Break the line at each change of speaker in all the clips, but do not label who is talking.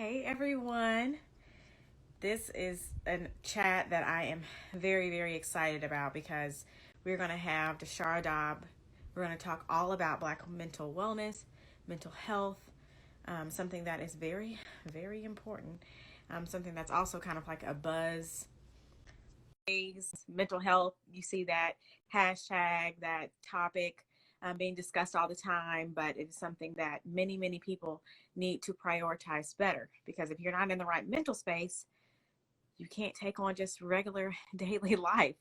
Hey everyone. This is a chat that I am very, very excited about because we're going to have DeShara Doub. We're going to talk all about Black mental wellness, mental health, something that is very, very important. Something that's also kind of like a buzz. Mental health, you see that hashtag, that topic being discussed all the time, but it is something that many, many people need to prioritize better because if you're not in the right mental space, you can't take on just regular daily life.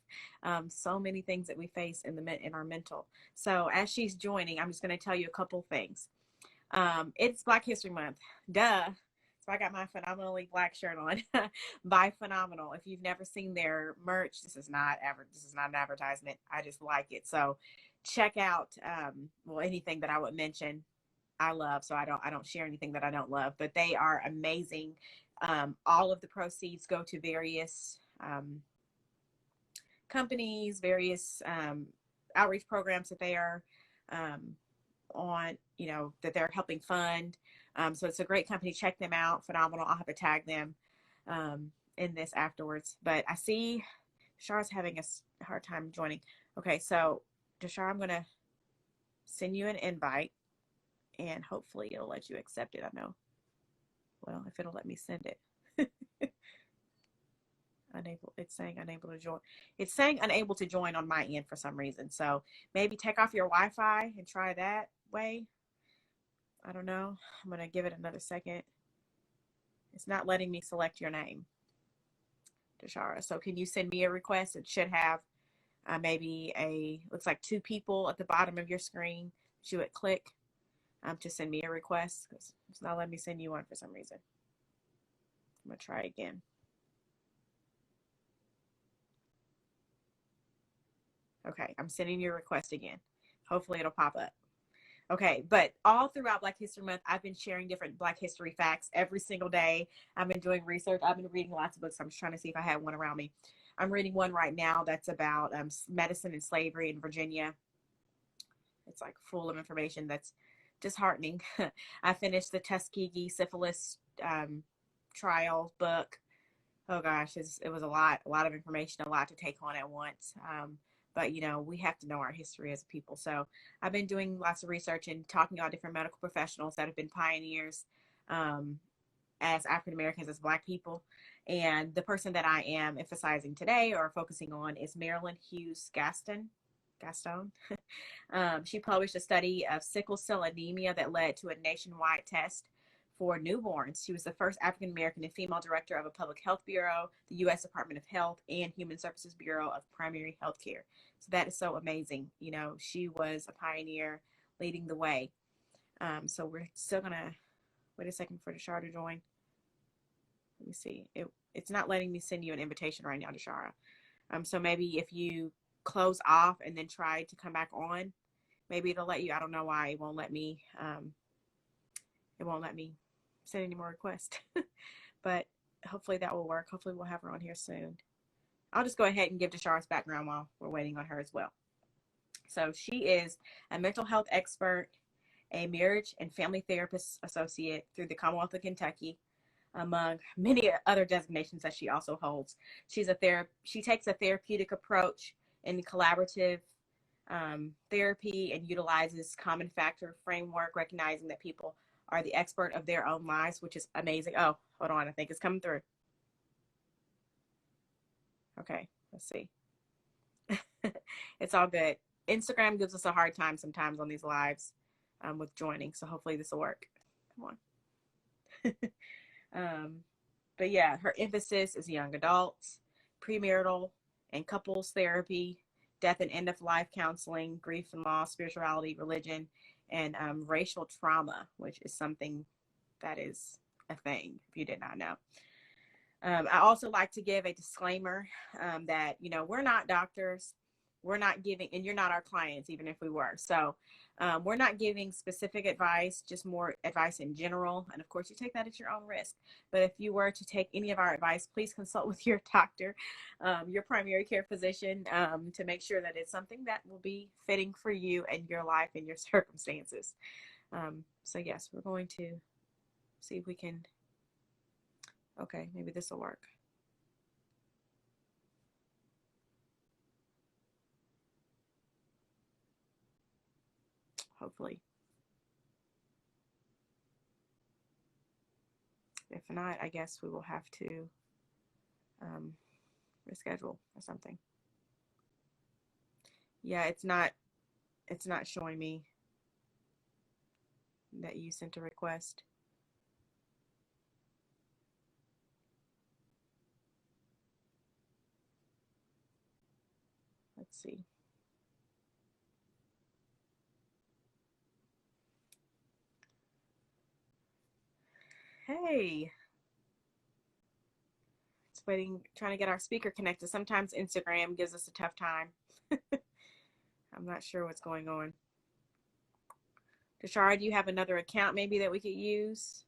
So many things that we face in our mental. So as she's joining, I'm just going to tell you a couple things. It's Black History Month. Duh. So I got my Phenomenally Black shirt on by Phenomenal. If you've never seen their merch, this is not an advertisement. I just like it. So check out anything that I would mention I love. So I don't share anything that I don't love, but they are amazing. All of the proceeds go to various companies, various outreach programs that they are on, that they're helping fund. So it's a great company. Check them out. Phenomenal. I'll have to tag them in this afterwards. But I see DeShara's having a hard time joining. Okay, so DeShara, I'm going to send you an invite and hopefully it'll let you accept it. I know. Well, if it'll let me send it. It's saying unable to join. It's saying unable to join on my end for some reason. So maybe take off your Wi-Fi and try that way. I don't know. I'm going to give it another second. It's not letting me select your name, DeShara. So can you send me a request? It should have maybe looks like two people at the bottom of your screen that you would click to send me a request because it's not letting me send you one for some reason. I'm going to try again. Okay, I'm sending you a request again. Hopefully it'll pop up. Okay, but all throughout Black History Month, I've been sharing different Black history facts every single day. I've been doing research. I've been reading lots of books. I'm just trying to see if I have one around me. I'm reading one right now that's about medicine and slavery in Virginia. It's like full of information that's disheartening. I finished the Tuskegee syphilis trial book. Oh gosh, it was a lot of information, a lot to take on at once. But we have to know our history as a people. So I've been doing lots of research and talking about different medical professionals that have been pioneers as African Americans, as Black people. And the person that I am emphasizing today or focusing on is Marilyn Hughes Gaston. She published a study of sickle cell anemia that led to a nationwide test for newborns. She was the first African American and female director of a public health bureau, the U.S. Department of Health and Human Services Bureau of Primary Health Care. So that is so amazing. She was a pioneer leading the way. So we're still going to wait a second for DeShara to join. Let me see. It's not letting me send you an invitation right now, DeShara. So maybe if you close off and then try to come back on, maybe it'll let you. I don't know why it won't let me. It won't let me send any more requests. But hopefully that will work. Hopefully we'll have her on here soon. I'll just go ahead and give DeShara's background while we're waiting on her as well. So she is a mental health expert, a marriage and family therapist associate through the Commonwealth of Kentucky, among many other designations that she also holds. She takes a therapeutic approach in collaborative therapy and utilizes common factor framework, recognizing that people are the expert of their own lives, which is amazing. Oh, hold on. I think it's coming through. Okay, let's see. It's all good. Instagram gives us a hard time sometimes on these lives with joining, so hopefully this will work. Come on. But yeah, her emphasis is young adults, premarital and couples therapy, death and end-of-life counseling, grief and loss, spirituality, religion, and racial trauma, which is something that is a thing, if you did not know. I also like to give a disclaimer that, we're not doctors. We're not giving, and you're not our clients, even if we were. So we're not giving specific advice, just more advice in general. And of course, you take that at your own risk. But if you were to take any of our advice, please consult with your doctor, your primary care physician, to make sure that it's something that will be fitting for you and your life and your circumstances. So yes, we're going to see if we can Okay, maybe this will work. Hopefully. If not, I guess we will have to reschedule or something. Yeah, it's not showing me that you sent a request. Let's see. Hey. It's waiting, trying to get our speaker connected. Sometimes Instagram gives us a tough time. I'm not sure what's going on. DeShara, do you have another account maybe that we could use?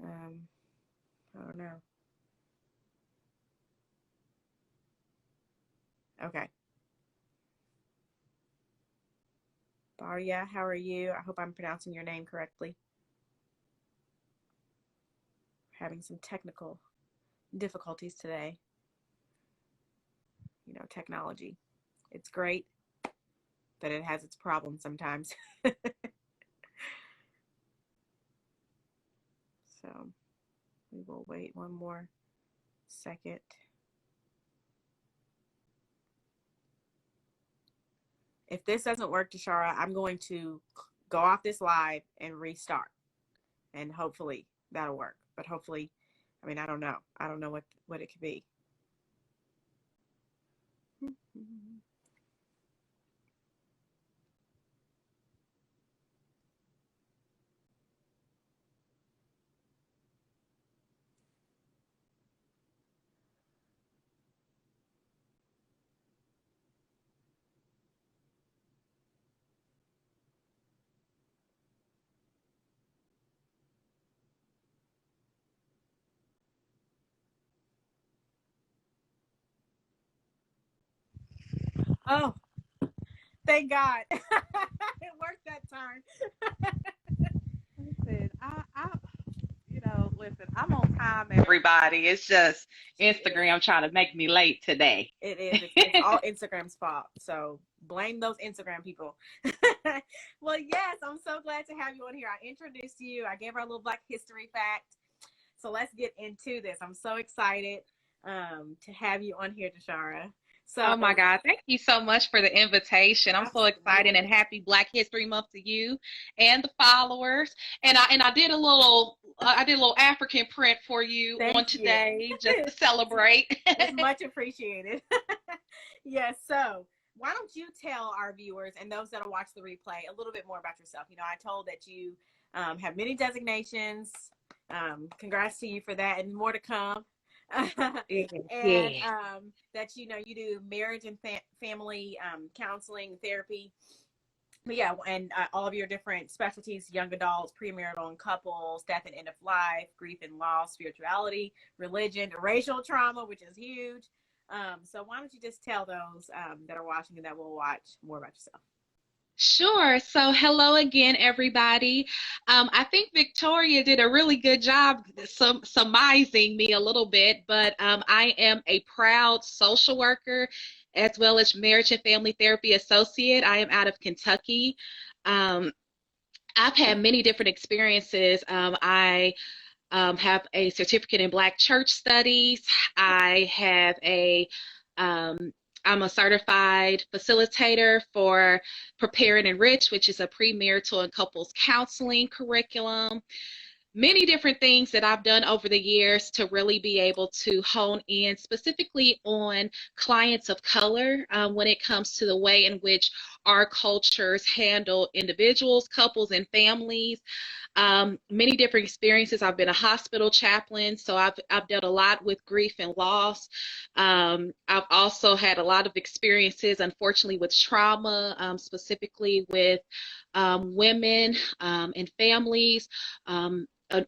I don't know. Okay. Barya, how are you? I hope I'm pronouncing your name correctly. Having some technical difficulties today. You know, technology. It's great, but it has its problems sometimes. So we will wait one more second. If this doesn't work, DeShara, I'm going to go off this live and restart. And hopefully that'll work. But hopefully, I mean, I don't know. I don't know what it could be. Oh, thank God. It worked that time.
Listen, listen, I'm on time, everybody. It's just Instagram trying to make me late today.
It is. It's all Instagram's fault. So blame those Instagram people. Well, yes, I'm so glad to have you on here. I introduced you. I gave our little Black History fact. So let's get into this. I'm so excited to have you on here, DeShara. So,
Oh my God. Thank you so much for the invitation. I'm so excited, and
absolutely.
happy Black History Month to you and the followers. And I did a little African print for you on
Thank you.
today just to celebrate.
It's much appreciated. Yes. So why don't you tell our viewers and those that'll watch the replay a little bit more about yourself? You know, I told that you have many designations. Congrats to you for that, and more to come. And
Yeah.
that you know you do marriage and family counseling therapy. But yeah, and all of your different specialties: young adults, premarital and couples, death and end of life, grief and loss, spirituality, religion, racial trauma, which is huge. So why don't you just tell those that are watching and that will watch more about yourself?
Sure. So, hello again, everybody. I think Victoria did a really good job surmising me a little bit, but I am a proud social worker as well as marriage and family therapy associate. I am out of Kentucky. Um, I've had many different experiences. I have a certificate in Black church studies. I have um, I'm a certified facilitator for Prepare and Enrich, which is a premarital and couples counseling curriculum. Many different things that I've done over the years to really be able to hone in specifically on clients of color when it comes to the way in which our cultures handle individuals, couples, and families. Many different experiences. I've been a hospital chaplain, so I've dealt a lot with grief and loss. I've also had a lot of experiences, unfortunately, with trauma, specifically with women and families.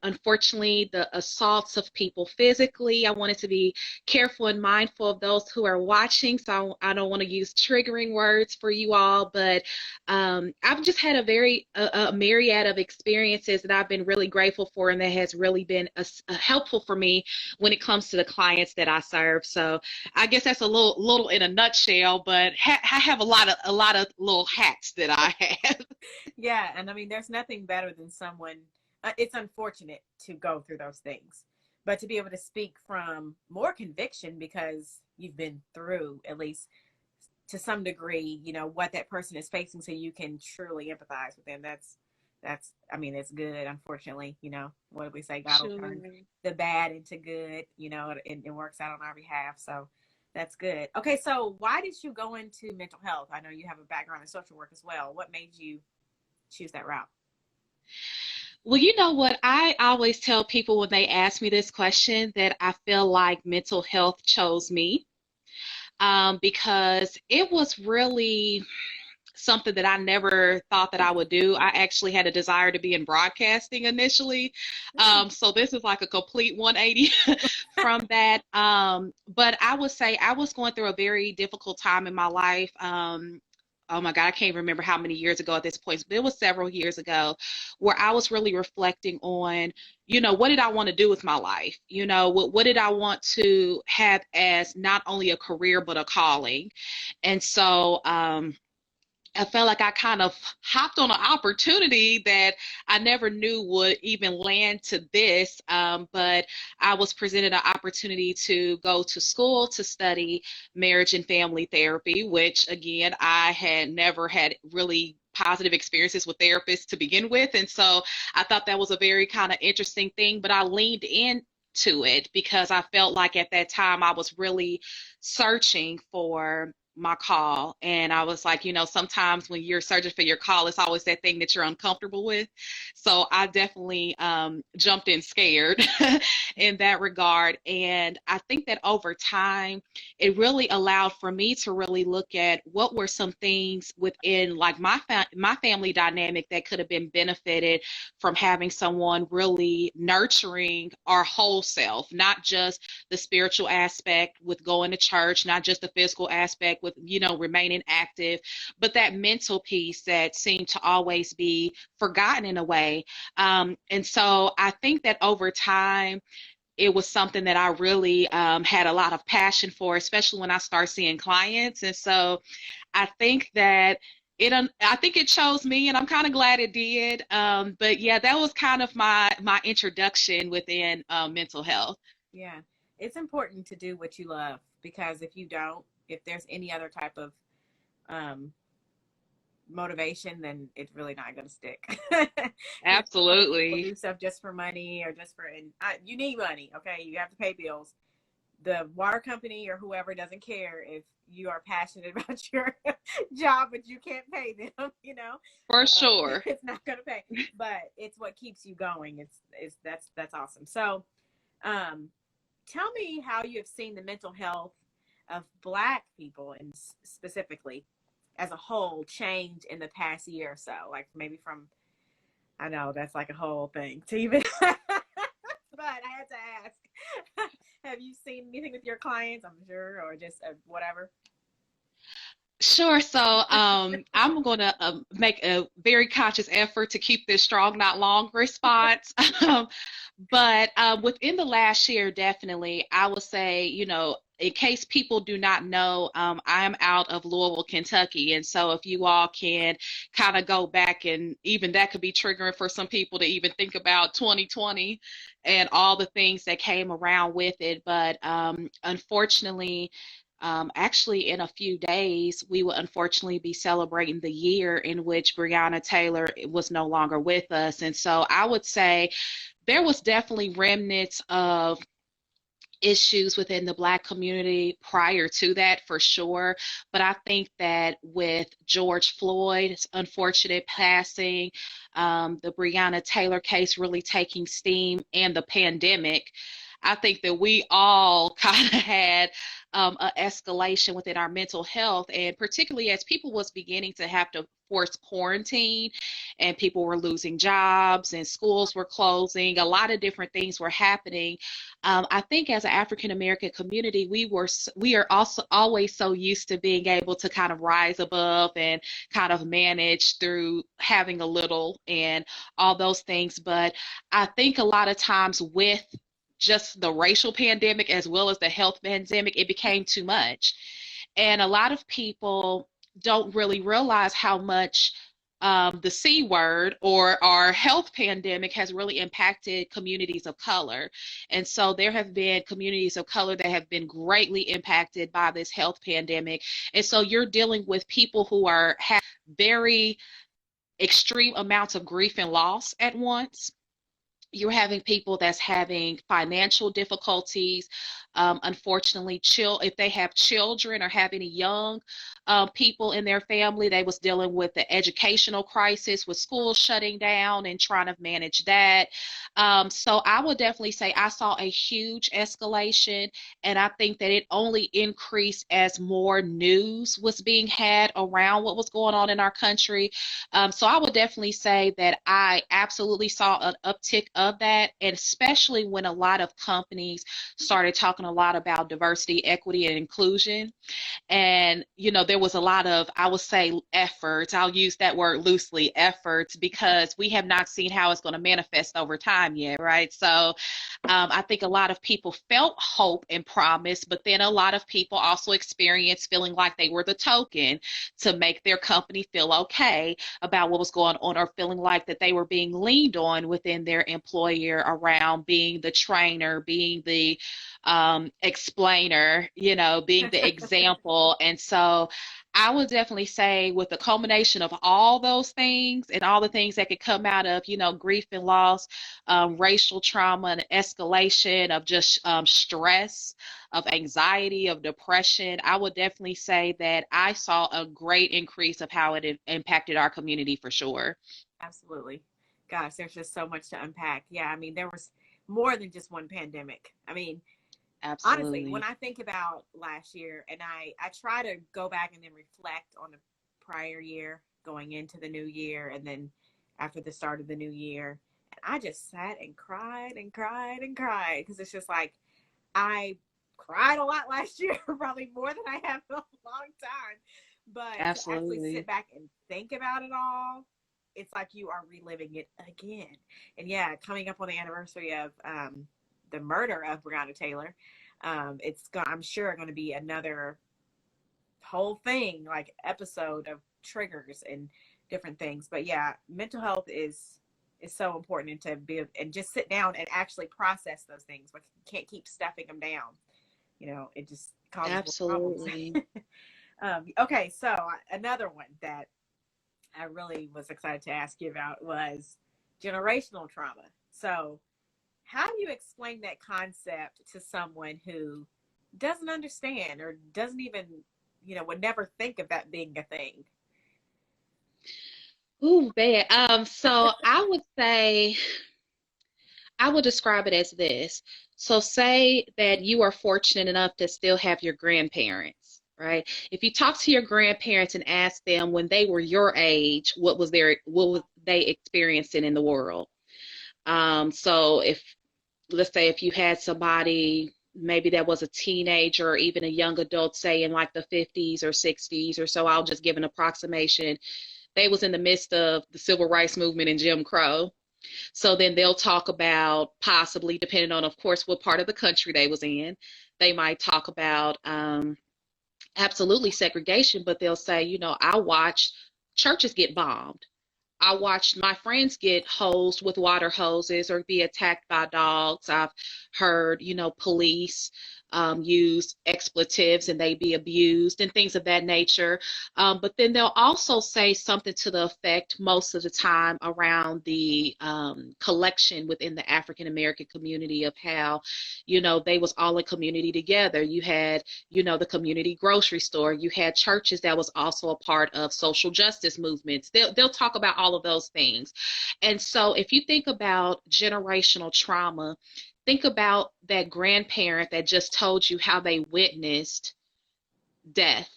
Unfortunately, the assaults of people physically. I wanted to be careful and mindful of those who are watching, so I don't want to use triggering words for you all, but I've just had a myriad of experiences that I've been really grateful for, and that has really been helpful for me when it comes to the clients that I serve. So I guess that's a little in a nutshell, but I have a lot of little hats that I have.
Yeah, and I mean, there's nothing better than someone. It's unfortunate to go through those things, but to be able to speak from more conviction because you've been through, at least to some degree, what that person is facing, so you can truly empathize with them. I mean, it's good. Unfortunately, what do we say? God will turn
Sure.
the bad into good. It works out on our behalf. So that's good. Okay, so why did you go into mental health? I know you have a background in social work as well. What made you choose that route?
Well, you know what? I always tell people when they ask me this question that I feel like mental health chose me, because it was really something that I never thought that I would do. I actually had a desire to be in broadcasting initially. So this is like a complete 180 from that. But I would say I was going through a very difficult time in my life. Oh my God, I can't remember how many years ago at this point, but it was several years ago where I was really reflecting on, what did I want to do with my life? What did I want to have as not only a career, but a calling? And so, I felt like I kind of hopped on an opportunity that I never knew would even land to this. But I was presented an opportunity to go to school to study marriage and family therapy, which again, I had never had really positive experiences with therapists to begin with. And so I thought that was a very kind of interesting thing, but I leaned into it because I felt like at that time I was really searching for my call. And I was like, sometimes when you're searching for your call, it's always that thing that you're uncomfortable with. So I definitely jumped in scared in that regard. And I think that over time, it really allowed for me to really look at what were some things within like my family dynamic that could have been benefited from having someone really nurturing our whole self, not just the spiritual aspect with going to church, not just the physical aspect with, remaining active, but that mental piece that seemed to always be forgotten in a way. And so I think that over time, it was something that I really had a lot of passion for, especially when I start seeing clients. And so I think that I think it chose me, and I'm kind of glad it did. But yeah, that was kind of my introduction within mental health.
Yeah, it's important to do what you love, because if you don't, if there's any other type of um, motivation, then it's really not going to stick. People
Absolutely.
do stuff just for money, or just for, and you need money. Okay, you have to pay bills. The water company or whoever doesn't care if you are passionate about your job, but you can't pay them.
For sure.
It's not going to pay, but it's what keeps you going. That's awesome. So, tell me how you have seen the mental health of Black people, and specifically as a whole, change in the past year or so. Like maybe from, I know that's like a whole thing to even, but I had to ask. Have you seen anything with your clients? I'm sure, or just whatever.
Sure. So I'm going to make a very conscious effort to keep this strong, not long response. But within the last year, definitely, I would say, in case people do not know, I'm out of Louisville, Kentucky. And so if you all can kind of go back, and even that could be triggering for some people to even think about 2020 and all the things that came around with it. But unfortunately, actually, in a few days, we will unfortunately be celebrating the year in which Breonna Taylor was no longer with us. And so I would say there was definitely remnants of issues within the Black community prior to that, for sure. But I think that with George Floyd's unfortunate passing, the Breonna Taylor case really taking steam, and the pandemic, I think that we all kind of had a escalation within our mental health, and particularly as people was beginning to have to force quarantine, and people were losing jobs and schools were closing, a lot of different things were happening. I think as an African American community, we are also always so used to being able to kind of rise above and kind of manage through having a little and all those things. But I think a lot of times with just the racial pandemic as well as the health pandemic, it became too much. And a lot of people don't really realize how much the C word or our health pandemic has really impacted communities of color. And so there have been communities of color that have been greatly impacted by this health pandemic. And so you're dealing with people who have very extreme amounts of grief and loss at once. You're having people that's having financial difficulties. Unfortunately, if they have children or have any young people in their family, they was dealing with the educational crisis with schools shutting down and trying to manage that. So I would definitely say I saw a huge escalation, and I think that it only increased as more news was being had around what was going on in our country. So I would definitely say that I absolutely saw an uptick of that, and especially when a lot of companies started talking a lot about diversity, equity, and inclusion. And, there was a lot of, I would say, efforts. I'll use that word loosely, efforts, because we have not seen how it's going to manifest over time yet, right? So I think a lot of people felt hope and promise, but then a lot of people also experienced feeling like they were the token to make their company feel okay about what was going on, or feeling like that they were being leaned on within their employer around being the trainer, being the explainer, being the example. And so I would definitely say with the culmination of all those things and all the things that could come out of, grief and loss, racial trauma and escalation of just stress, of anxiety, of depression, I would definitely say that I saw a great increase of how it impacted our community for sure.
Absolutely. Gosh, there's just so much to unpack. Yeah, I mean, there was more than just one pandemic. I mean,
Absolutely.
honestly, when I think about last year, and I try to go back and then reflect on the prior year going into the new year, and then after the start of the new year, and I just sat and cried and cried and cried, because it's just like I cried a lot last year, probably more than I have in a long time. But
Absolutely.
to actually sit back and think about it all, it's like you are reliving it again. And yeah, coming up on the anniversary of the murder of Breonna Taylor, I'm sure going to be another whole thing, like episode of triggers and different things. But yeah, mental health is so important, and to be and just sit down and actually process those things. But you can't keep stuffing them down. It just causes
Absolutely.
problems. Okay, so another one that I really was excited to ask you about was generational trauma. So how do you explain that concept to someone who doesn't understand, or doesn't even, would never think of that being a thing?
Ooh, bad. So I would say, I would describe it as this. So say that you are fortunate enough to still have your grandparents, right? If you talk to your grandparents and ask them when they were your age, what was they experiencing in the world? So let's say if you had somebody maybe that was a teenager or even a young adult, say in like the 50s or 60s or so, I'll just give an approximation. They was in the midst of the civil rights movement and Jim Crow. So then they'll talk about, possibly, depending on, of course, what part of the country they was in, they might talk about absolutely segregation, but they'll say, I watched churches get bombed. I watched my friends get hosed with water hoses or be attacked by dogs. I've heard, police use expletives and they be abused and things of that nature. But then they'll also say something to the effect most of the time around the collection within the African American community of how, they was all in community together. You had, the community grocery store. You had churches that was also a part of social justice movements. They'll talk about all of those things. And so if you think about generational trauma, think about that grandparent that just told you how they witnessed death,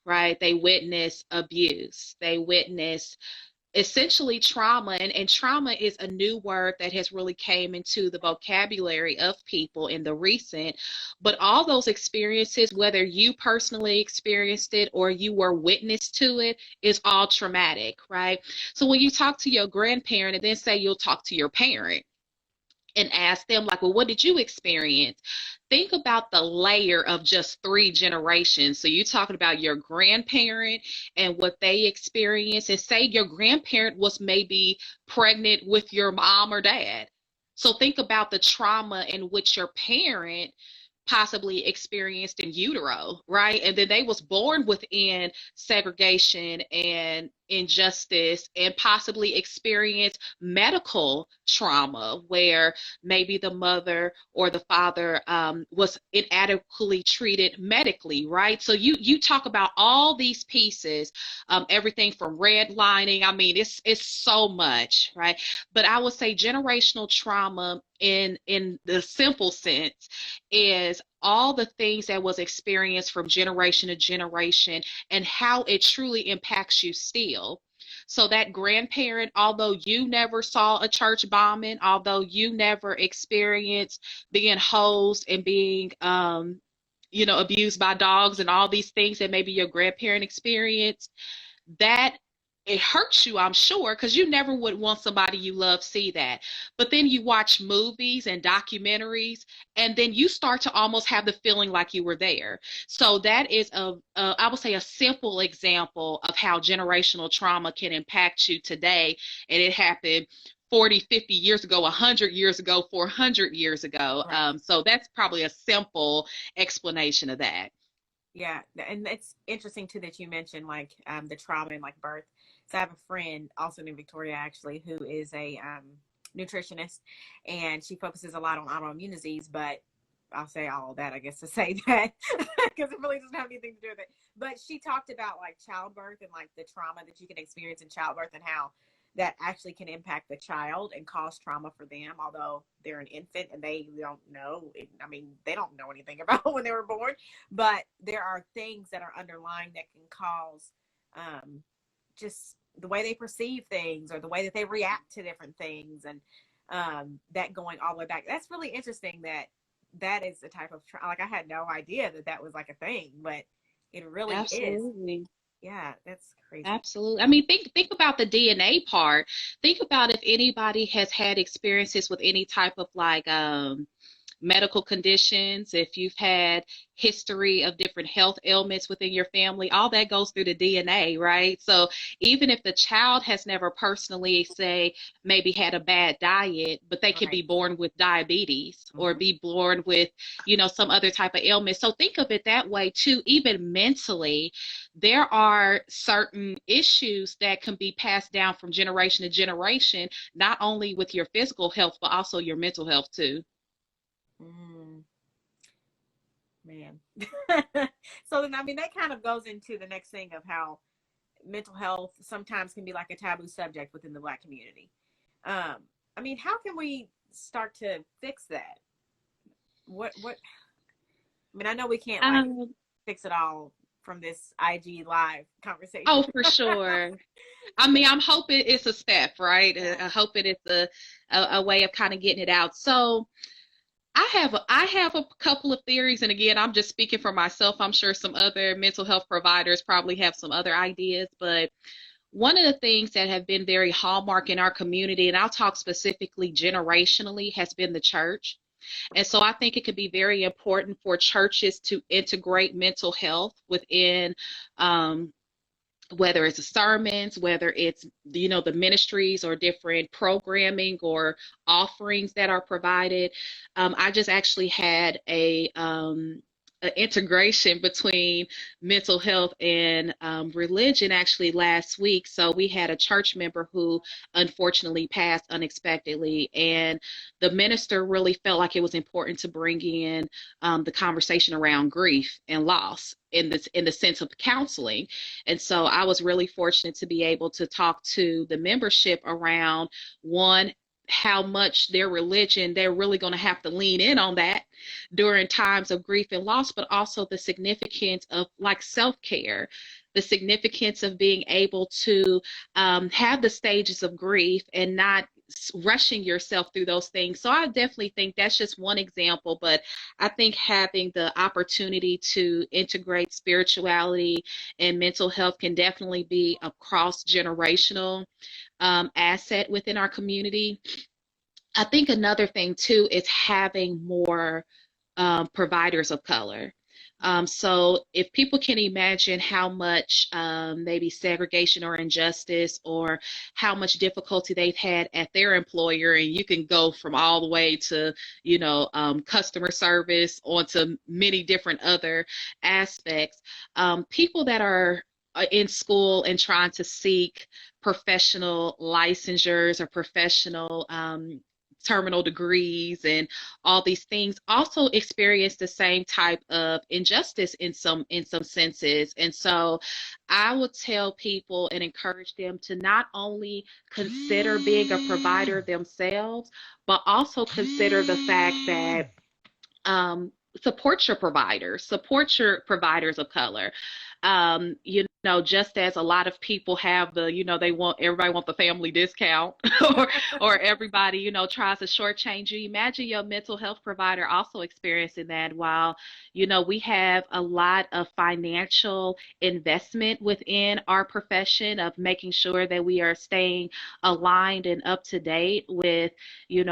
right? They witnessed abuse. They witnessed essentially trauma, and trauma is a new word that has really came into the vocabulary of people in the recent, but all those experiences, whether you personally experienced it or you were witness to it, is all traumatic, right? So when you talk to your grandparent and then say you'll talk to your parent and ask them, like, well, what did you experience? Think about the layer of just 3 generations. So you're talking about your grandparent and what they experienced, and say your grandparent was maybe pregnant with your mom or dad. So think about the trauma in which your parent possibly experienced in utero, right? And then they was born within segregation and injustice, and possibly experienced medical trauma where maybe the mother or the father was inadequately treated medically, right? So you talk about all these pieces, everything from redlining. I mean, it's so much, right? But I would say generational trauma in the simple sense is all the things that was experienced from generation to generation and how it truly impacts you still. So that grandparent, although you never saw a church bombing, although you never experienced being hosed and being abused by dogs and all these things that maybe your grandparent experienced, that it hurts you, I'm sure, because you never would want somebody you love see that. But then you watch movies and documentaries, and then you start to almost have the feeling like you were there. So that is I would say, a simple example of how generational trauma can impact you today, and it happened 40, 50 years ago, 100 years ago, 400 years ago.
Right.
So that's probably a simple explanation of that.
Yeah, and it's interesting too that you mentioned like the trauma and like birth. So I have a friend also named Victoria actually who is a nutritionist, and she focuses a lot on autoimmune disease. But I'll say all of that, I guess, to say that because it really doesn't have anything to do with it. But she talked about like childbirth and like the trauma that you can experience in childbirth and how that actually can impact the child and cause trauma for them, although they're an infant and they don't know. I mean, they don't know anything about when they were born, but there are things that are underlying that can cause just the way they perceive things or the way that they react to different things, and that going all the way back. That's really interesting that is a type of like I had no idea that was like a thing, but it really is.
Absolutely.
Yeah, that's crazy.
Absolutely. I mean, think about the DNA part. Think about if anybody has had experiences with any type of like medical conditions, if you've had history of different health ailments within your family, all that goes through the DNA, right? So even if the child has never personally, say, maybe had a bad diet, but they could
Right.
be born with diabetes or
Mm-hmm.
be born with, some other type of ailment. So think of it that way too. Even mentally, there are certain issues that can be passed down from generation to generation, not only with your physical health, but also your mental health too.
Mm, man. So then, I mean, that kind of goes into the next thing of how mental health sometimes can be like a taboo subject within the Black community. Um, I mean, how can we start to fix that? I mean, I know we can't like
Um,
fix it all from this IG live
oh,
conversation.
for sure. I mean, I'm hoping it's a step, right?
Yeah.
I hope it is a way of kind of getting it out. So I have a couple of theories, and again, I'm just speaking for myself. I'm sure some other mental health providers probably have some other ideas, but one of the things that have been very hallmark in our community, and I'll talk specifically generationally, has been the church. And so I think it could be very important for churches to integrate mental health within um, whether it's sermons, whether it's the ministries or different programming or offerings that are provided. I just actually had a integration between mental health and religion actually last week. So we had a church member who unfortunately passed unexpectedly, and the minister really felt like it was important to bring in the conversation around grief and loss in the sense of counseling. And so I was really fortunate to be able to talk to the membership around one, how much their religion, they're really going to have to lean in on that during times of grief and loss, but also the significance of like self-care, the significance of being able to have the stages of grief and not rushing yourself through those things. So I definitely think that's just one example, but I think having the opportunity to integrate spirituality and mental health can definitely be a cross-generational asset within our community. I think another thing too is having more providers of color. So if people can imagine how much maybe segregation or injustice or how much difficulty they've had at their employer, and you can go from all the way to, customer service onto many different other aspects, people that are in school and trying to seek professional licensures or professional terminal degrees and all these things also experience the same type of injustice in some senses. And so I would tell people and encourage them to not only consider being a provider themselves, but also consider the fact that support your providers of color. Just as a lot of people have everybody want the family discount or everybody, tries to shortchange you. Imagine your mental health provider also experiencing that while, we have a lot of financial investment within our profession of making sure that we are staying aligned and up to date with,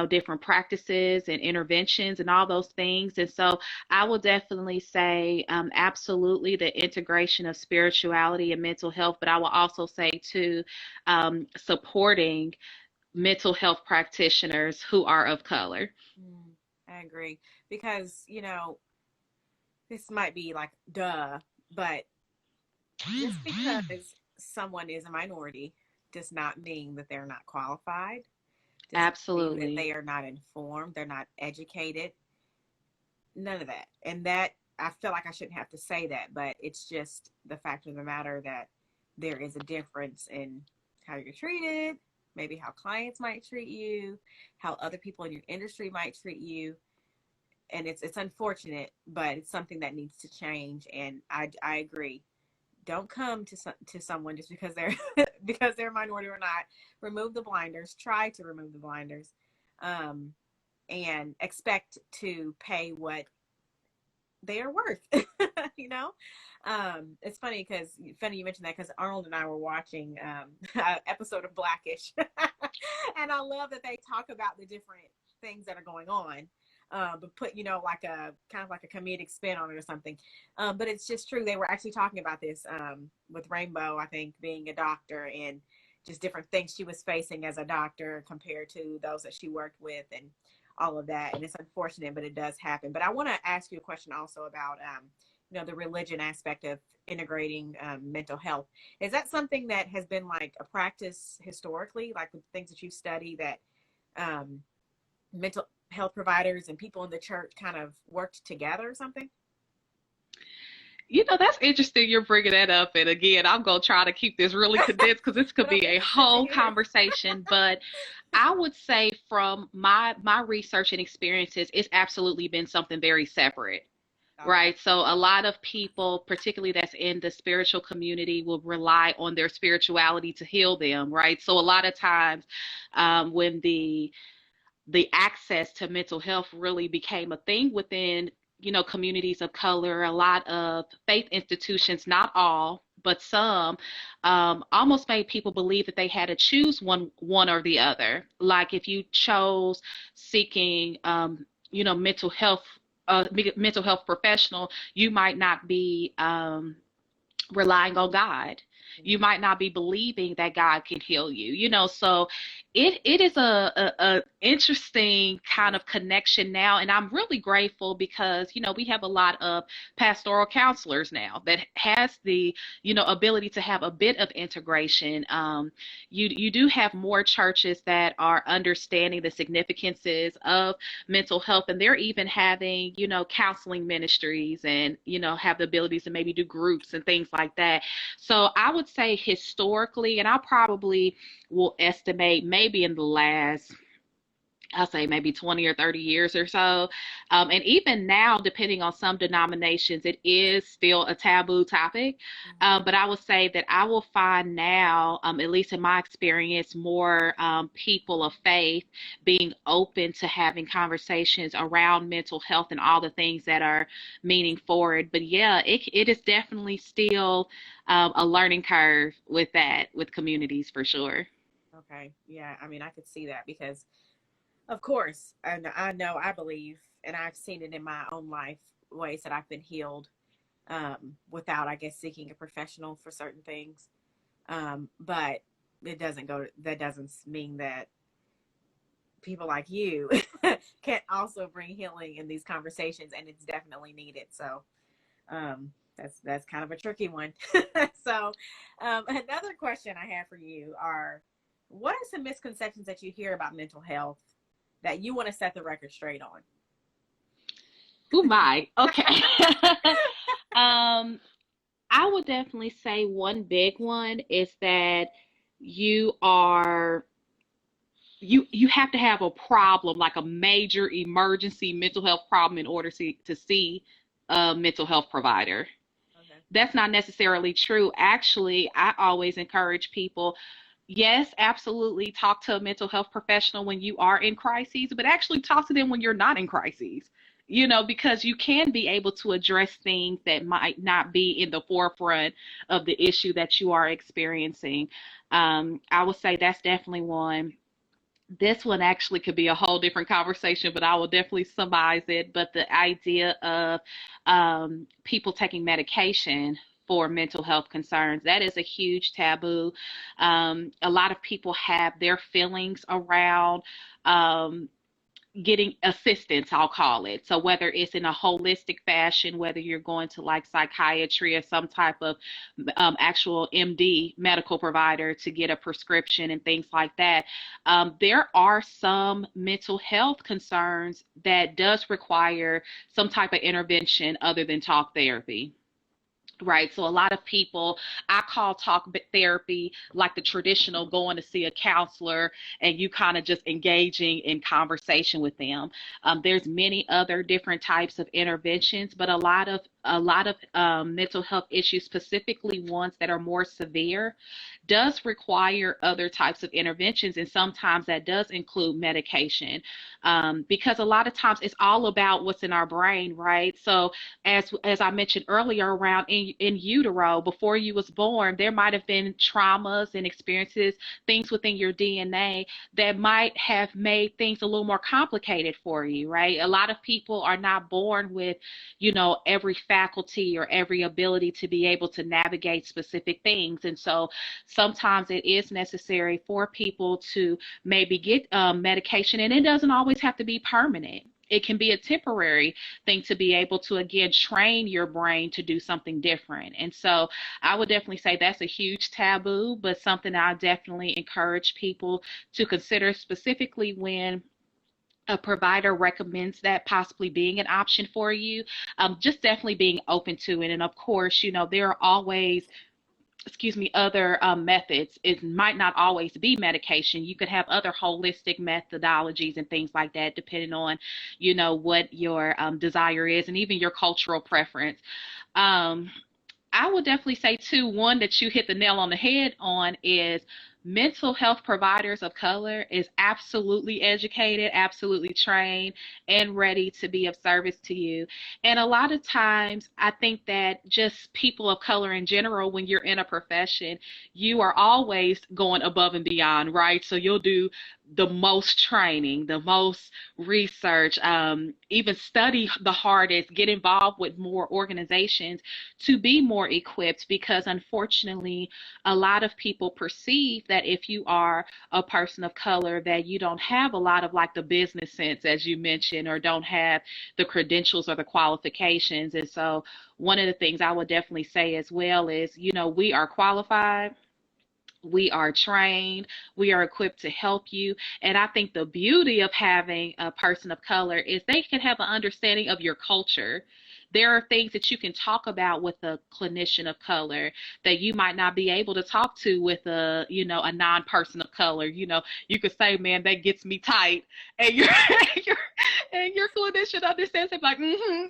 different practices and interventions and all those things. And so I will definitely say absolutely the integration of spirituality and mental health, but I will also say too, supporting mental health practitioners who are of color.
I agree, because this might be like duh, but just because someone is a minority does not mean that they're not qualified. Does
Absolutely.
not mean that they are not informed, they're not educated. None of that. And that, I feel like I shouldn't have to say that, but it's just the fact of the matter that there is a difference in how you're treated, maybe how clients might treat you, how other people in your industry might treat you. And it's unfortunate, but it's something that needs to change. And I agree. Don't come to someone just because they're because they're a minority or not. Remove the blinders. Try to remove the blinders, and expect to pay what they are worth. It's funny you mentioned that, because Arnold and I were watching an episode of Blackish, and I love that they talk about the different things that are going on, but put like a kind of like a comedic spin on it or something. But it's just true. They were actually talking about this with Rainbow, I think, being a doctor, and just different things she was facing as a doctor compared to those that she worked with, and all of that. And it's unfortunate, but it does happen. But I want to ask you a question also about the religion aspect of integrating mental health. Is that something that has been like a practice historically, like the things that you study, that mental health providers and people in the church kind of worked together or something?
That's interesting you're bringing that up. And again, I'm going to try to keep this really condensed because this could be a whole conversation. But I would say from my research and experiences, it's absolutely been something very separate. Okay. Right. So a lot of people, particularly that's in the spiritual community, will rely on their spirituality to heal them. Right. So a lot of times when the access to mental health really became a thing within communities of color, a lot of faith institutions, not all, but some, almost made people believe that they had to choose one or the other. Like if you chose seeking, mental health professional, you might not be relying on God. You might not be believing that God can heal you, so it is a interesting kind of connection now. And I'm really grateful because, we have a lot of pastoral counselors now that has the, ability to have a bit of integration. You do have more churches that are understanding the significances of mental health, and they're even having, counseling ministries and, have the abilities to maybe do groups and things like that. So I would say historically, and I probably will estimate maybe in the last I'll say maybe 20 or 30 years or so. And even now, depending on some denominations, it is still a taboo topic. But I would say that I will find now, at least in my experience, more people of faith being open to having conversations around mental health and all the things that are meaning forward. But yeah, it is definitely still a learning curve with that, with communities for sure.
Okay. Yeah. I mean, I could see that because, of course, and I know, I believe, and I've seen it in my own life, ways that I've been healed without, I guess, seeking a professional for certain things. But that doesn't mean that people like you can also bring healing in these conversations, and it's definitely needed. So that's kind of a tricky one. So another question I have for you are, what are some misconceptions that you hear about mental health that you want to set the record straight on?
Oh my. Okay. um, I would definitely say one big one is that you are you have to have a problem, like a major emergency mental health problem in order to see a mental health provider.
Okay.
That's not necessarily true. Actually, I always encourage people, yes, absolutely talk to a mental health professional when you are in crises, but actually talk to them when you're not in crises. Because you can be able to address things that might not be in the forefront of the issue that you are experiencing. I would say that's definitely one. This one actually could be a whole different conversation, but I will definitely summarize it. But the idea of people taking medication for mental health concerns, that is a huge taboo. A lot of people have their feelings around um, getting assistance, I'll call it. So whether it's in a holistic fashion, whether you're going to like psychiatry or some type of actual MD medical provider to get a prescription and things like that, there are some mental health concerns that does require some type of intervention other than talk therapy. Right. So a lot of people, I call talk therapy like the traditional going to see a counselor and you kind of just engaging in conversation with them. There's many other different types of interventions, but a lot of mental health issues, specifically ones that are more severe, does require other types of interventions, and sometimes that does include medication, because a lot of times it's all about what's in our brain, right? So as I mentioned earlier, around in utero, before you was born, there might have been traumas and experiences, things within your DNA that might have made things a little more complicated for you, right? A lot of people are not born with, every faculty or every ability to be able to navigate specific things. And so sometimes it is necessary for people to maybe get medication, and it doesn't always have to be permanent. It can be a temporary thing to be able to, again, train your brain to do something different. And so I would definitely say that's a huge taboo, but something I definitely encourage people to consider, specifically when a provider recommends that possibly being an option for you. Just definitely being open to it. And of course, there are always, other methods. It might not always be medication. You could have other holistic methodologies and things like that, depending on, what your desire is and even your cultural preference. Um, I would definitely say too, one that you hit the nail on the head on is mental health providers of color is absolutely educated, absolutely trained, and ready to be of service to you. And a lot of times, I think that just people of color in general, when you're in a profession, you are always going above and beyond, right? So you'll do the most training, the most research, even study the hardest, get involved with more organizations to be more equipped, because unfortunately a lot of people perceive that if you are a person of color, that you don't have a lot of like the business sense, as you mentioned, or don't have the credentials or the qualifications. And so one of the things I would definitely say as well is, we are qualified, We are trained, we are equipped to help you. And I think the beauty of having a person of color is they can have an understanding of your culture. There are things that you can talk about with a clinician of color that you might not be able to talk to with a, a non-person of color. You could say, man, that gets me tight. And your and your clinician understands it, like,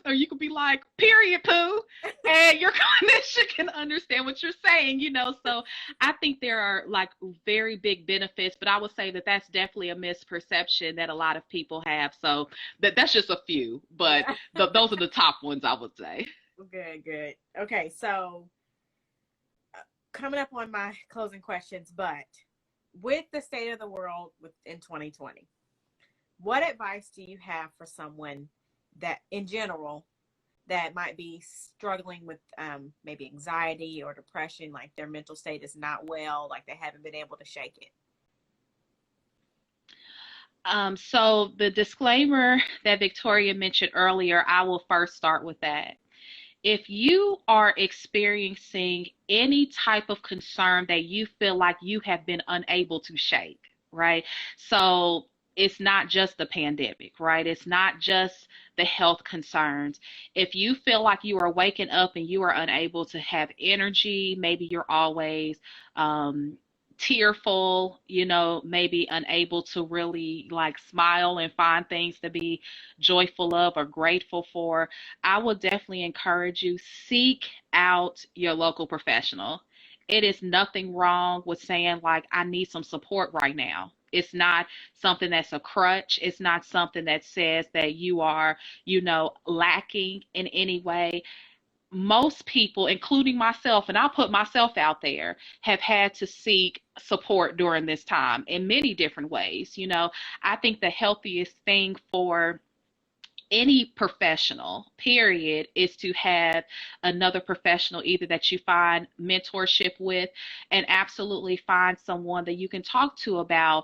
or you could be like, period, poo. And your clinician can understand what you're saying. So I think there are like very big benefits, but I would say that that's definitely a misperception that a lot of people have. So that's just a few, but those are the top ones, I would say.
Good. Okay, so coming up on my closing questions, but with the state of the world in 2020, what advice do you have for someone that, in general, that might be struggling with maybe anxiety or depression, like their mental state is not well, like they haven't been able to shake it?
So the disclaimer that Victoria mentioned earlier, I will first start with that. If you are experiencing any type of concern that you feel like you have been unable to shake, right? So it's not just the pandemic, right? It's not just the health concerns. If you feel like you are waking up and you are unable to have energy, maybe you're always tearful, maybe unable to really like smile and find things to be joyful of or grateful for, I would definitely encourage you, seek out your local professional. It is nothing wrong with saying like, I need some support right now. It's not something that's a crutch. It's not something that says that you are, lacking in any way. Most people, including myself, and I'll put myself out there, have had to seek support during this time in many different ways. I think the healthiest thing for any professional, period, is to have another professional either that you find mentorship with, and absolutely find someone that you can talk to about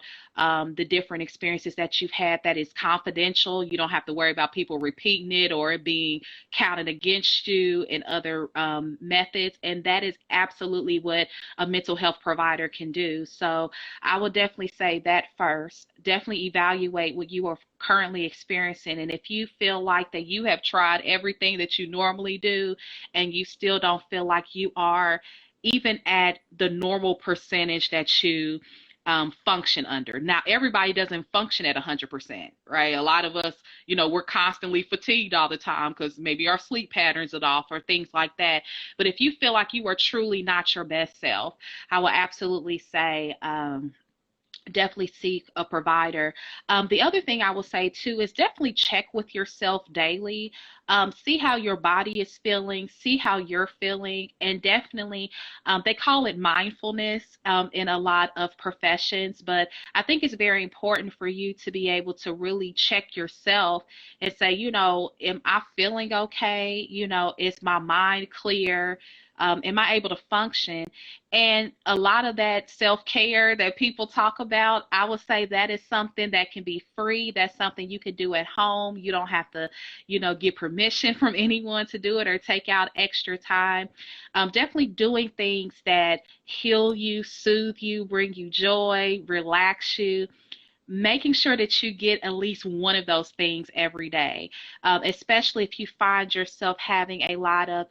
the different experiences that you've had, that is confidential. You don't have to worry about people repeating it or it being counted against you in other methods. And that is absolutely what a mental health provider can do. So I would definitely say that first. Definitely evaluate what you are currently experiencing. And if you feel like that you have tried everything that you normally do and you still don't feel like you are even at the normal percentage that you function under. Now, everybody doesn't function at 100%, right? A lot of us, we're constantly fatigued all the time because maybe our sleep patterns are off or things like that. But if you feel like you are truly not your best self, I will absolutely say, definitely seek a provider. The other thing I will say too is definitely check with yourself daily. See how your body is feeling, see how you're feeling, and definitely, they call it mindfulness in a lot of professions, but I think it's very important for you to be able to really check yourself and say, am I feeling okay? Is my mind clear? Am I able to function? And a lot of that self care that people talk about, I would say that is something that can be free. That's something you can do at home. You don't have to, get permission from anyone to do it or take out extra time. Definitely doing things that heal you, soothe you, bring you joy, relax you. Making sure that you get at least one of those things every day, especially if you find yourself having a lot of,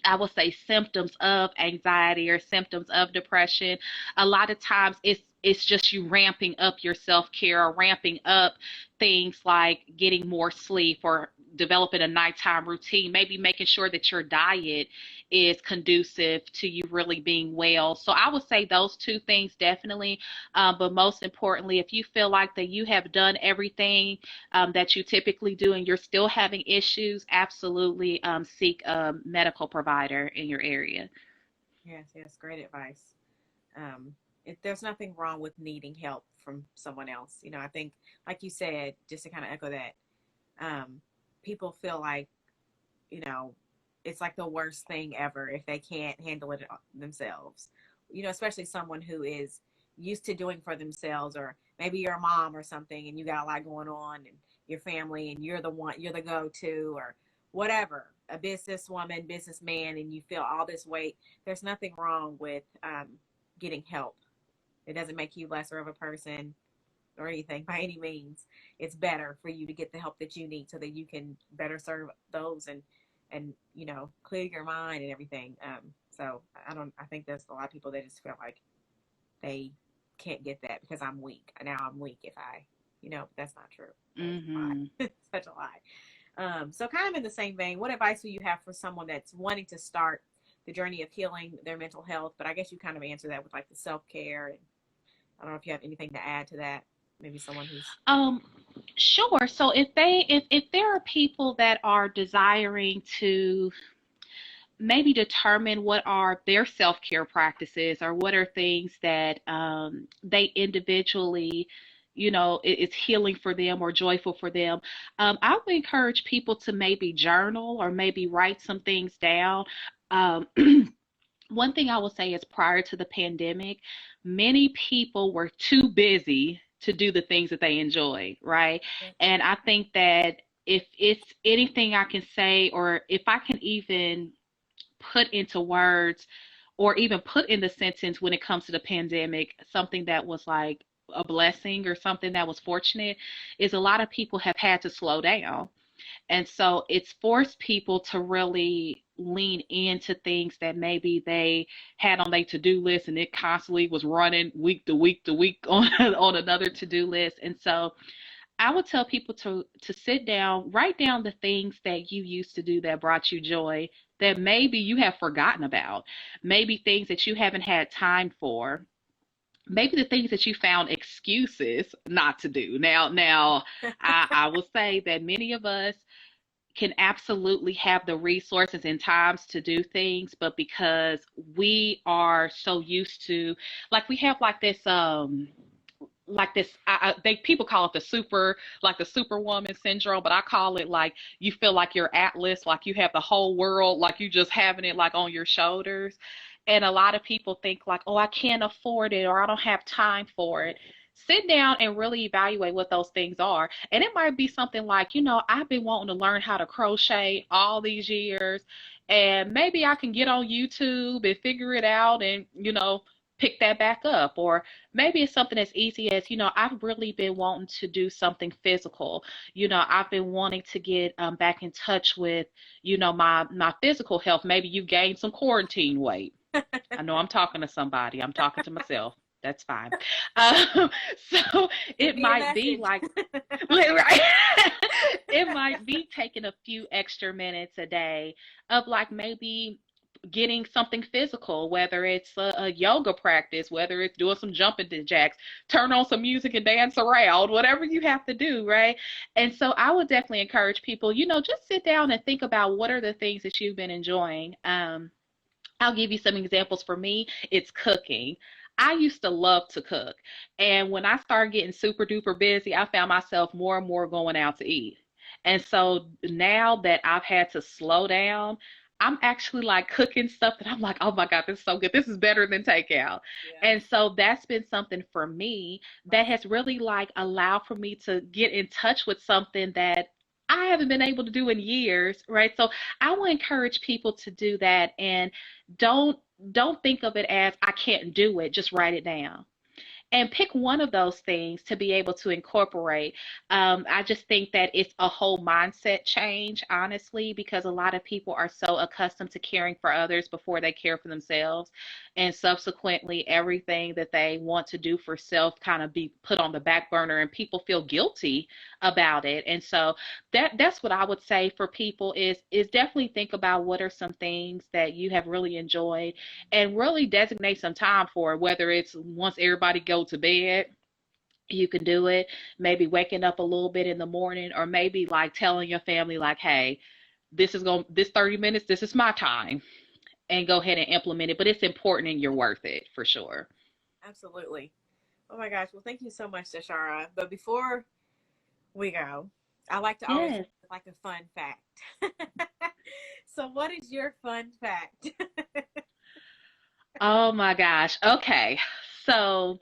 I will say, symptoms of anxiety or symptoms of depression. A lot of times it's just you ramping up your self-care or ramping up things like getting more sleep or developing a nighttime routine, maybe making sure that your diet is conducive to you really being well. So I would say those two things definitely. But most importantly, if you feel like that you have done everything that you typically do and you're still having issues, absolutely seek a medical provider in your area.
Yes, great advice. There's nothing wrong with needing help from someone else. I think, like you said, just to kind of echo that, people feel like, it's like the worst thing ever if they can't handle it themselves. Especially someone who is used to doing for themselves, or maybe you're a mom or something and you got a lot going on and your family and you're the go-to, or whatever, a businesswoman, businessman, and you feel all this weight. There's nothing wrong with getting help. It doesn't make you lesser of a person or anything by any means. It's better for you to get the help that you need so that you can better serve those and you know, clear your mind and everything. So I think there's a lot of people that just feel like they can't get that because I'm weak. Now I'm weak if I, you know, that's not true.
Mm-hmm.
Such a lie. So kind of in the same vein, what advice do you have for someone that's wanting to start the journey of healing their mental health? But I guess you kind of answer that with like the self-care, and I don't know if you have anything to add to that. Maybe someone who's
Um, sure. So if there are people that are desiring to maybe determine what are their self-care practices, or what are things that they individually, you know, is healing for them or joyful for them, I would encourage people to maybe journal or maybe write some things down. Um, One thing I will say is, prior to the pandemic, many people were too busy to do the things that they enjoy, right? And I think that if it's anything I can say, or if I can even put into words or even put in the sentence when it comes to the pandemic, something that was like a blessing or something that was fortunate, is a lot of people have had to slow down. And so it's forced people to really lean into things that maybe they had on their to-do list, and it constantly was running week to week to week on on another to-do list. And so I would tell people to sit down, write down the things that you used to do that brought you joy, that maybe you have forgotten about, maybe things that you haven't had time for, maybe the things that you found excuses not to do. Now, I will say that many of us can absolutely have the resources and times to do things, but because we are so used to, like, we have like this, they people call it the super, like the superwoman syndrome, but I call it like, you feel like you're Atlas, like you have the whole world, like you just having it like on your shoulders. And a lot of people think like, oh, I can't afford it, or I don't have time for it. Sit down and really evaluate what those things are. And it might be something like, you know, I've been wanting to learn how to crochet all these years, and maybe I can get on YouTube and figure it out and, you know, pick that back up. Or maybe it's something as easy as, you know, I've really been wanting to do something physical. You know, I've been wanting to get back in touch with, you know, my physical health. Maybe you gained some quarantine weight. I know I'm talking to somebody. I'm talking to myself. That's fine. Um, so
send
it
me a
might be
message.
like, right? It might be taking a few extra minutes a day of like maybe getting something physical, whether it's a yoga practice, whether it's doing some jumping jacks, turn on some music and dance around, whatever you have to do, right? And so I would definitely encourage people, you know, just sit down and think about what are the things that you've been enjoying. I'll give you some examples. For me, it's cooking. I used to love to cook. And when I started getting super duper busy, I found myself more and more going out to eat. And so now that I've had to slow down, I'm actually like cooking stuff that I'm like, oh my God, this is so good. This is better than takeout.
Yeah.
And so that's been something for me that has really like allowed for me to get in touch with something that I haven't been able to do in years, right? So I will encourage people to do that, and don't don't think of it as I can't do it. Just write it down and pick one of those things to be able to incorporate. I just think that it's a whole mindset change, honestly, because a lot of people are so accustomed to caring for others before they care for themselves. And subsequently, everything that they want to do for self kind of be put on the back burner, and people feel guilty about it. And so that's what I would say for people is definitely think about what are some things that you have really enjoyed, and really designate some time for it, whether it's once everybody go to bed, you can do it, maybe waking up a little bit in the morning, or maybe like telling your family like, hey, this 30 minutes, this is my time, and go ahead and implement it. But it's important and you're worth it for sure.
Absolutely. Oh my gosh. Well, thank you so much, DeShara. But before we go, I like to always
Yes.
like a fun fact. So what is your fun fact?
Oh my gosh. Okay. So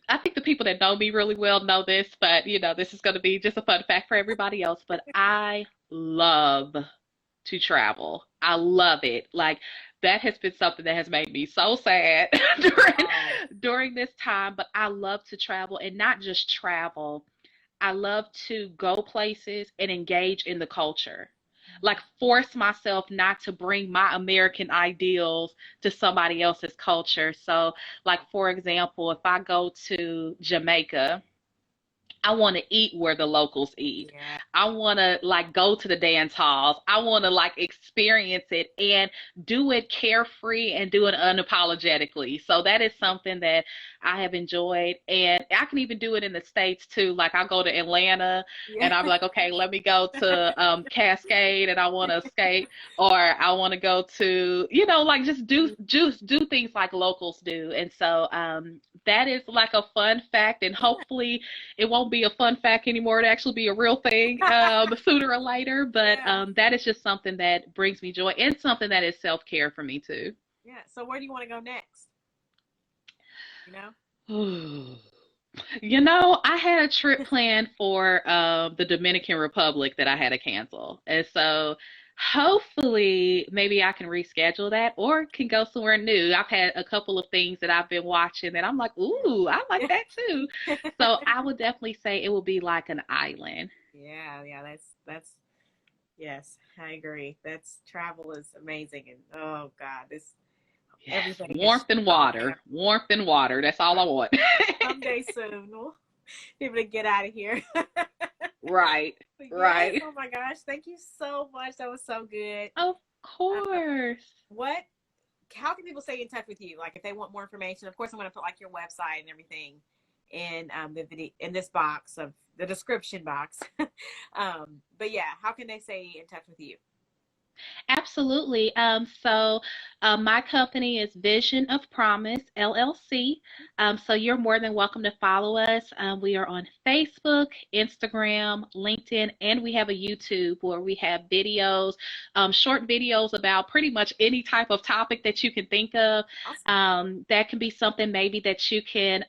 I think the people that know me really well know this, but you know, this is going to be just a fun fact for everybody else. But I love to travel. I love it. Like that has been something that has made me so sad during this time, but I love to travel and not just travel. I love to go places and engage in the culture. Like force myself not to bring my American ideals to somebody else's culture. So, like for example, if I go to Jamaica, I want to eat where the locals eat.
Yeah.
I want to like go to the dance halls. I want to like experience it and do it carefree and do it unapologetically. So that is something that I have enjoyed. And I can even do it in the States too. Like I'll go to Atlanta
Yeah.
and I'll be like, okay, let me go to Cascade and I want to skate, or I want to go to, like just do things like locals do. And so that is like a fun fact, and hopefully it won't be a fun fact anymore. It'll actually be a real thing sooner or later. But
Yeah.
that is just something that brings me joy and something that is self-care for me too.
Yeah. So where do you want to go next? You know?
I had a trip planned for the Dominican Republic that I had to cancel. And so hopefully maybe I can reschedule that or can go somewhere new. I've had a couple of things that I've been watching that I'm like, ooh, I like that too. So I would definitely say it would be like an island.
Yeah, yeah, that's yes, I agree. That's travel is amazing, and oh God, this
Yes,
everything has
warmth and
slowed
water.
down.
Warmth and water. That's all I want.
Someday soon we'll be able to get out of here.
Right,
But yes,
right.
oh my gosh, thank you so much. That was so good.
Of
Uh,
course.
what? How can people stay in touch with you? Like if they want more information, of course I'm going to put like your website and everything in the video in this box of the description box. But yeah, how can they stay in touch with you?
Absolutely. My company is Vision of Promise LLC. So you're more than welcome to follow us. We are on Facebook, Instagram, LinkedIn, and we have a YouTube where we have videos, short videos about pretty much any type of topic that you can think of.
Awesome.
That can be something maybe that you can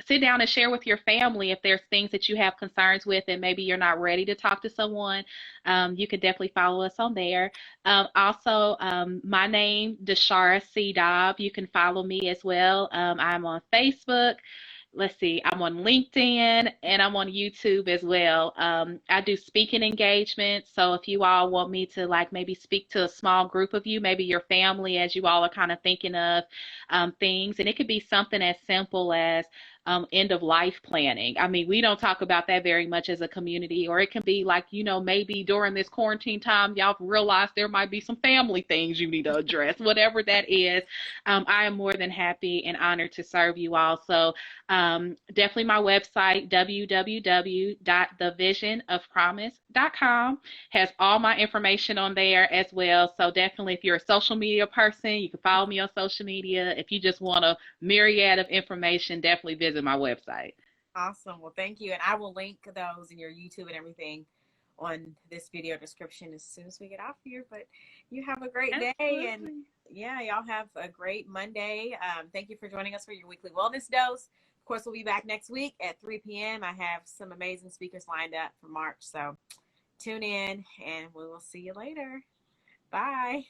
sit down and share with your family if there's things that you have concerns with and maybe you're not ready to talk to someone. You can definitely follow us on there. Also, my name, DeShara C. Doub. You can follow me as well. I'm on Facebook. Let's see, I'm on LinkedIn and I'm on YouTube as well. I do speaking engagements. So if you all want me to like maybe speak to a small group of you, maybe your family, as you all are kind of thinking of things, and it could be something as simple as end of life planning. I mean, we don't talk about that very much as a community, or it can be like, maybe during this quarantine time, y'all realize there might be some family things you need to address, whatever that is. I am more than happy and honored to serve you all. So definitely my website, www.thevisionofpromise.com, has all my information on there as well. So definitely if you're a social media person, you can follow me on social media. If you just want a myriad of information, definitely visit my website.
Awesome. Well, thank you. And I will link those in your YouTube and everything on this video description as soon as we get off here. But you have a great day. And
Absolutely.
yeah, y'all have a great Monday. Thank you for joining us for your weekly wellness dose. Of course, we'll be back next week at 3 p.m. I have some amazing speakers lined up for March. So tune in and we will see you later. Bye.